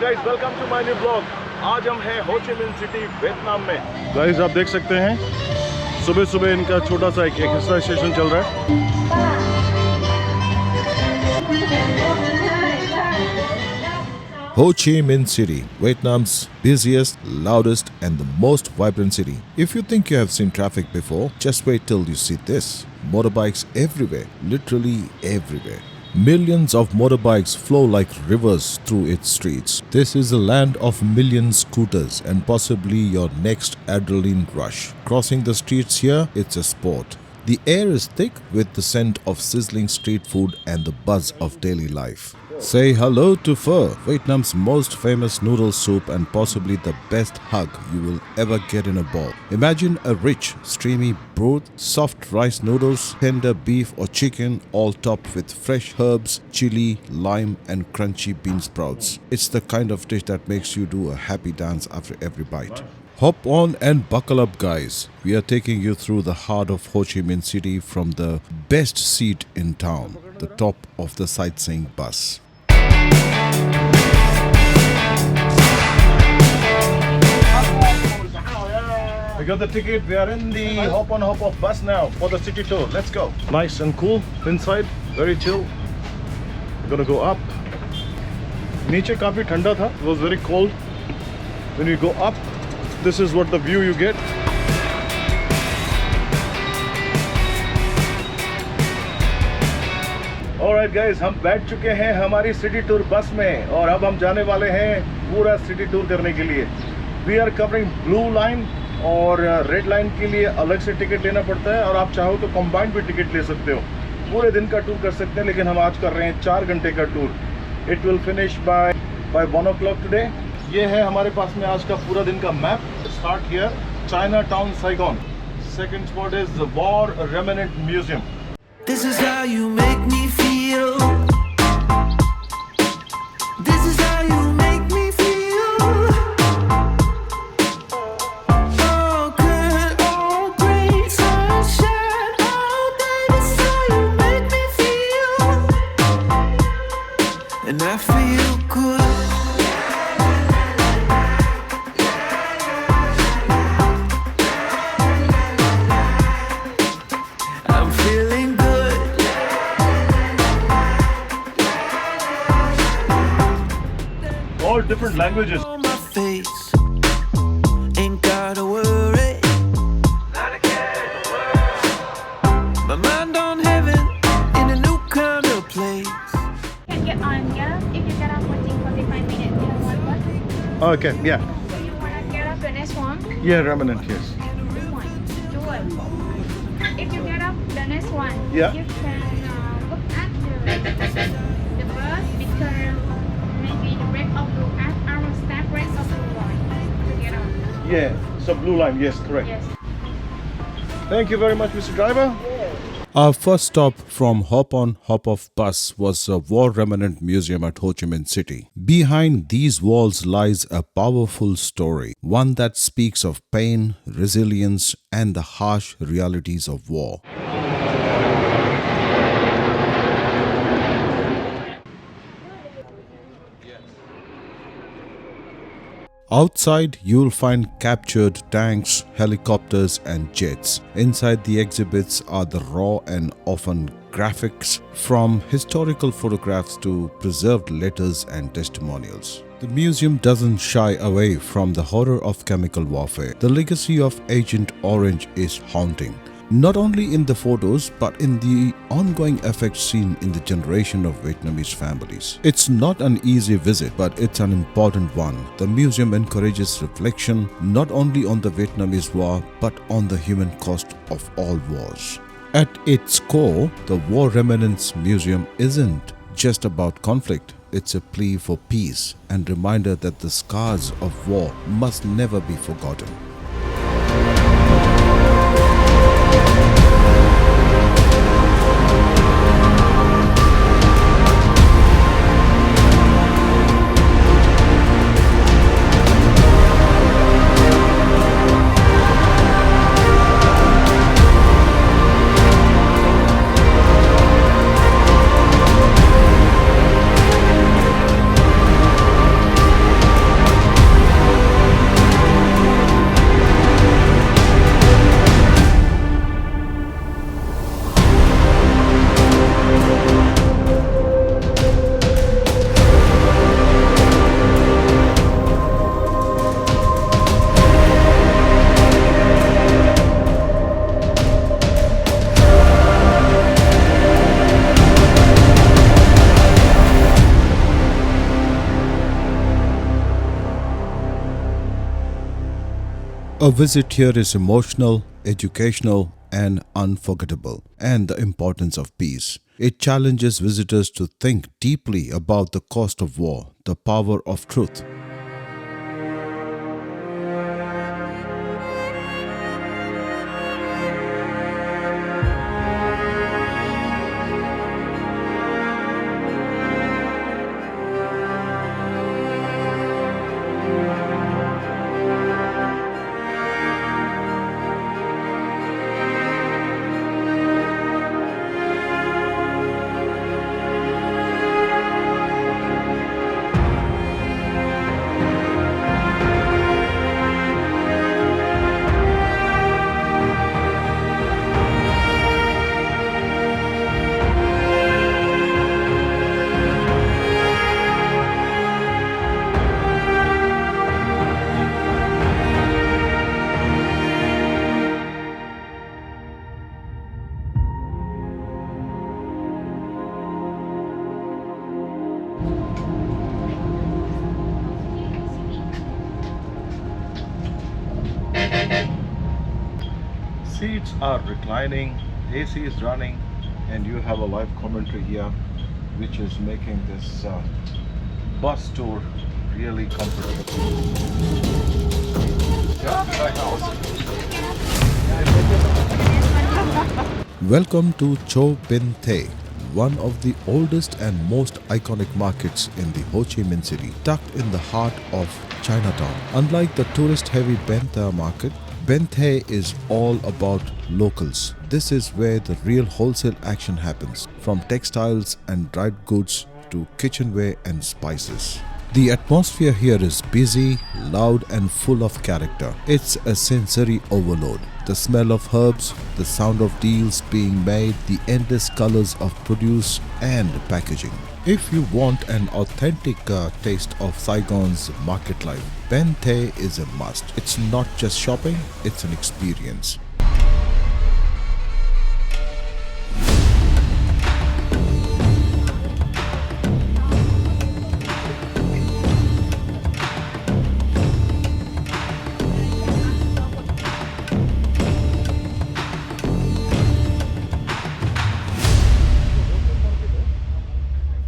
Guys welcome to my new blog. आज हम हैं हो chi minh सिटी वियतनाम में। गाइस आप देख सकते हैं सुबह सुबह इनका छोटा सा एक एक्सरसाइज सेशन चल रहा है। Ho Chi Minh City, Vietnam's busiest, loudest and the most vibrant city. If you think you have seen traffic before, just wait till you see this. Motorbikes everywhere, literally everywhere. Millions of motorbikes flow like rivers through its streets. This is a land of million scooters and possibly your next adrenaline rush. Crossing the streets here, it's a sport. The air is thick with the scent of sizzling street food and the buzz of daily life. Say hello to pho, Vietnam's most famous noodle soup and possibly the best hug you will ever get in a bowl. Imagine a rich, streamy broth, soft rice noodles, tender beef or chicken, all topped with fresh herbs, chili, lime and crunchy bean sprouts. It's the kind of dish that makes you do a happy dance after every bite. Hop on and buckle up, guys. We are taking you through the heart of Ho Chi Minh City from the best seat in town, the top of the sightseeing bus. We got the ticket. We are in the hop on hop off bus now for the city tour. Let's go. Nice and cool inside, very chill. We're gonna go up. नीचे काफी ठंडा था. It was very cold. When you go up, this is what the view you get. Alright guys, हम बैठ चुके हैं हमारी city tour bus में और अब हम जाने वाले हैं पूरा सिटी टूर करने के लिए. We are covering blue line और रेड लाइन के लिए अलग से टिकट लेना पड़ता है और आप चाहो तो कंबाइंड भी टिकट ले सकते हो. पूरे दिन का टूर कर सकते हैं, लेकिन हम आज कर रहे हैं 4 घंटे का tour. It will finish by 1 o'clock today. ये है हमारे पास में आज का पूरा दिन का map. Start here, Chinatown, Saigon. Second spot is the War Remnants Museum. This is how you make me feel. This is how you make me feel. Oh good, oh great sunshine. Oh baby, this is how you make me feel. And I feel good. I'm feeling good. All different languages. On my face, ain't gotta worry. My mind on heaven in a new kind of place. Can get on, yeah? If you get up within 45 minutes, you have one bus. Okay, yeah. So you wanna get up the next one? Yeah, Remnant, yes. One, do it. If you get up the next one, Yeah. you can look at the bus because maybe the red of blue at our step red of blue line to get on. Yeah, so blue line, yes, correct. Yes. Thank you very much, Mr. Driver. Our first stop from Hop on Hop off bus was the War Remnant Museum at Ho Chi Minh City. Behind these walls lies a powerful story, one that speaks of pain, resilience and the harsh realities of war. Outside, you'll find captured tanks, helicopters and jets. Inside the exhibits are the raw and often graphics, from historical photographs to preserved letters and testimonials. The museum doesn't shy away from the horror of chemical warfare. The legacy of Agent Orange is haunting, not only in the photos but in the ongoing effects seen in the generation of Vietnamese families. It's not an easy visit, but it's an important one. The museum encourages reflection not only on the Vietnamese war but on the human cost of all wars. At its core, the War Remnants Museum isn't just about conflict. It's a plea for peace and reminder that the scars of war must never be forgotten. A visit here is emotional, educational, and unforgettable, and the importance of peace. It challenges visitors to think deeply about the cost of war, the power of truth. Seats are reclining, AC is running, and you have a live commentary here which is making this bus tour really comfortable. Welcome to Cho Bin Thay, one of the oldest and most iconic markets in the Ho Chi Minh City, tucked in the heart of Chinatown. Unlike the tourist-heavy Ben Thay market, Ben Thay is all about locals. This is where the real wholesale action happens, from textiles and dried goods to kitchenware and spices. The atmosphere here is busy, loud and full of character. It's a sensory overload. The smell of herbs, the sound of deals being made, the endless colors of produce and packaging. If you want an authentic taste of Saigon's market life, Ben Thay is a must. It's not just shopping, it's an experience.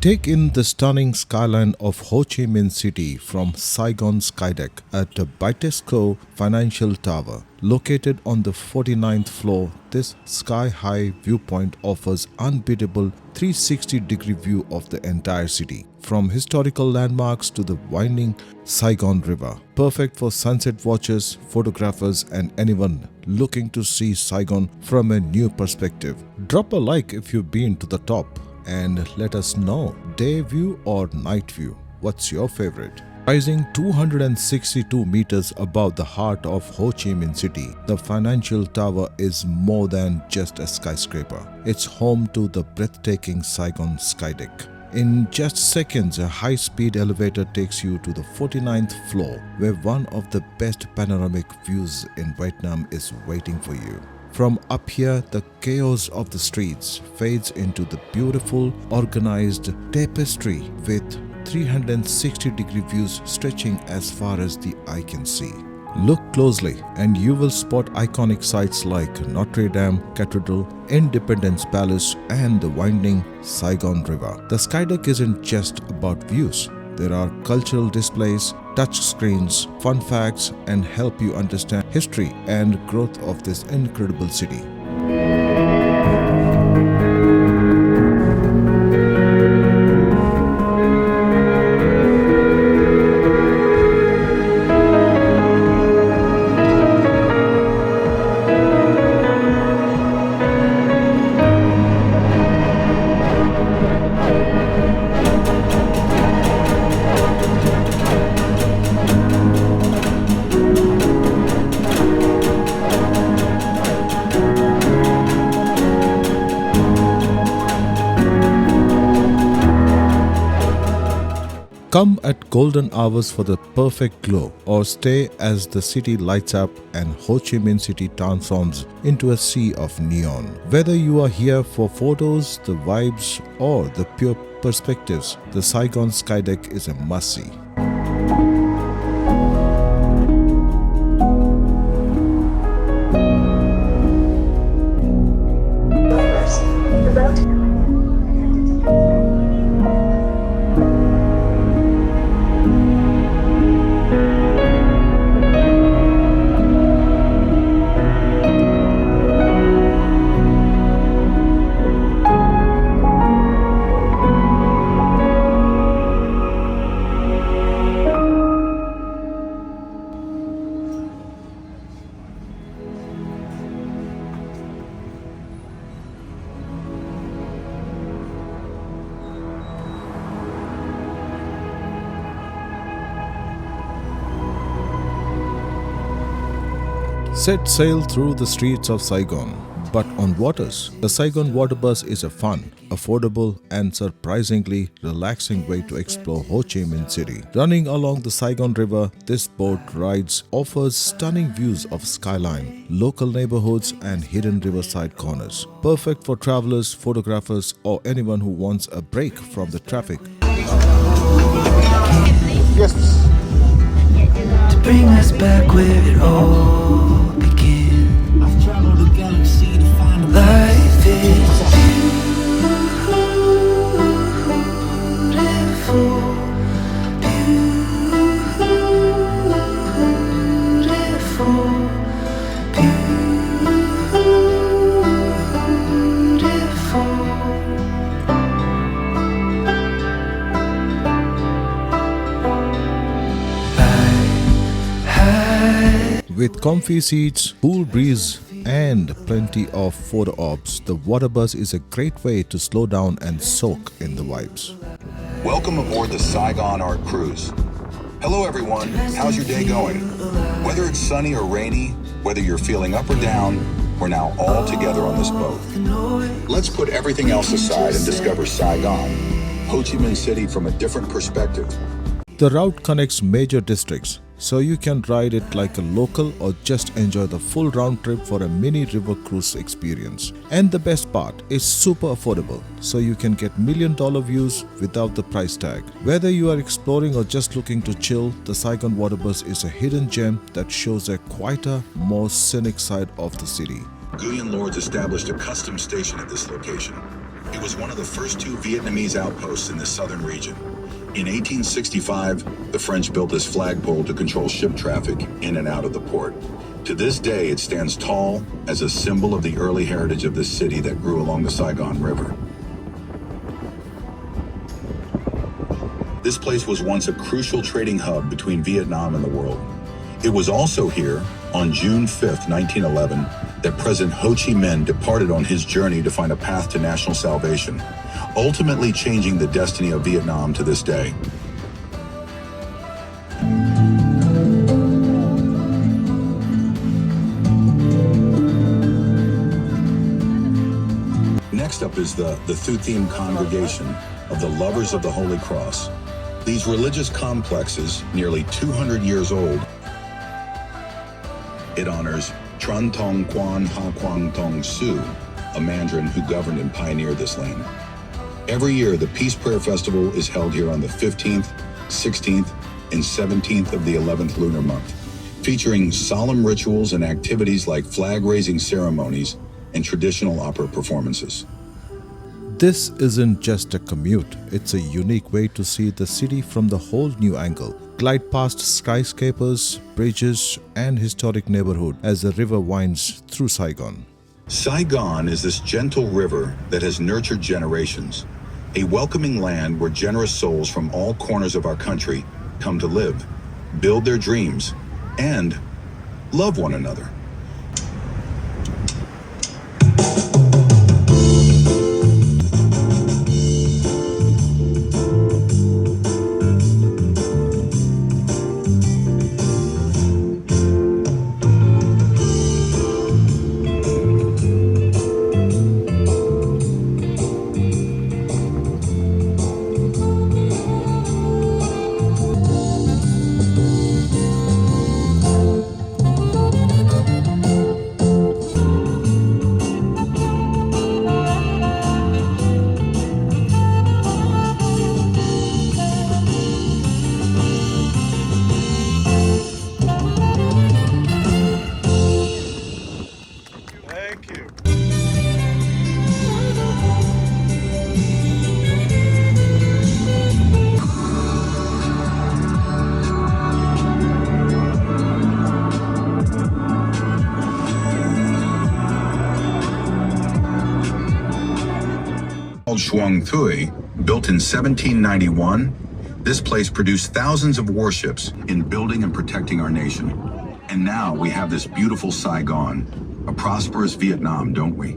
Take in the stunning skyline of Ho Chi Minh City from Saigon Sky Deck at the Bitesco Financial Tower. Located on the 49th floor, this sky-high viewpoint offers unbeatable 360-degree view of the entire city, from historical landmarks to the winding Saigon River. Perfect for sunset watchers, photographers, and anyone looking to see Saigon from a new perspective. Drop a like if you've been to the top, and let us know, day view or night view, what's your favorite? Rising 262 meters above the heart of Ho Chi Minh City, the Financial Tower is more than just a skyscraper. It's home to the breathtaking Saigon Sky Deck. In just seconds, a high-speed elevator takes you to the 49th floor, where one of the best panoramic views in Vietnam is waiting for you. From up here, the chaos of the streets fades into the beautiful, organized tapestry with 360-degree views stretching as far as the eye can see. Look closely and you will spot iconic sites like Notre Dame Cathedral, Independence Palace, and the winding Saigon River. The Sky Deck isn't just about views. There are cultural displays, touch screens, fun facts, and help you understand history and growth of this incredible city. Come at golden hours for the perfect glow, or stay as the city lights up and Ho Chi Minh City transforms into a sea of neon. Whether you are here for photos, the vibes, or the pure perspectives, the Saigon Sky Deck is a must-see. Set sail through the streets of Saigon. But on waters, the Saigon Waterbus is a fun, affordable and surprisingly relaxing way to explore Ho Chi Minh City. Running along the Saigon River, this boat rides offers stunning views of skyline, local neighborhoods and hidden riverside corners. Perfect for travelers, photographers or anyone who wants a break from the traffic. Yes. To bring us back where it all began. I've traveled the galaxy to find a life is beautiful, With comfy seats, cool breeze and plenty of photo ops, the Waterbus is a great way to slow down and soak in the vibes. Welcome aboard the Saigon Art Cruise. Hello everyone, how's your day going? Whether it's sunny or rainy, whether you're feeling up or down, we're now all together on this boat. Let's put everything else aside and discover Saigon, Ho Chi Minh City from a different perspective. The route connects major districts, so you can ride it like a local or just enjoy the full round trip for a mini river cruise experience. And the best part, it's super affordable, so you can get $1,000,000 views without the price tag. Whether you are exploring or just looking to chill, the Saigon Waterbus is a hidden gem that shows a quieter, more scenic side of the city. Nguyen Lords established a custom station at this location. It was one of the first 2 Vietnamese outposts in the southern region. In 1865, the French built this flagpole to control ship traffic in and out of the port. To this day, it stands tall as a symbol of the early heritage of this city that grew along the Saigon River. This place was once a crucial trading hub between Vietnam and the world. It was also here, on June 5, 1911, that President Ho Chi Minh departed on his journey to find a path to national salvation, ultimately changing the destiny of Vietnam to this day. Next up is the Thu Thiem Congregation of the Lovers of the Holy Cross. These religious complexes, nearly 200 years old, it honors Tran Tong Quan Ha Quang Tong Su, a Mandarin who governed and pioneered this land. Every year, the Peace Prayer Festival is held here on the 15th, 16th, and 17th of the 11th lunar month, featuring solemn rituals and activities like flag-raising ceremonies and traditional opera performances. This isn't just a commute, it's a unique way to see the city from the whole new angle. Glide past skyscrapers, bridges, and historic neighborhood as the river winds through Saigon. Saigon is this gentle river that has nurtured generations, a welcoming land where generous souls from all corners of our country come to live, build their dreams, and love one another. Thank you. Called Xuang Thuy, built in 1791, this place produced thousands of warships in building and protecting our nation. And now we have this beautiful Saigon, a prosperous Vietnam, don't we?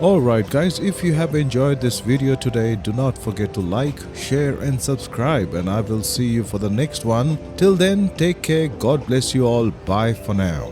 Alright guys, if you have enjoyed this video today, do not forget to like, share and subscribe, and I will see you for the next one. Till then, take care, God bless you all, bye for now.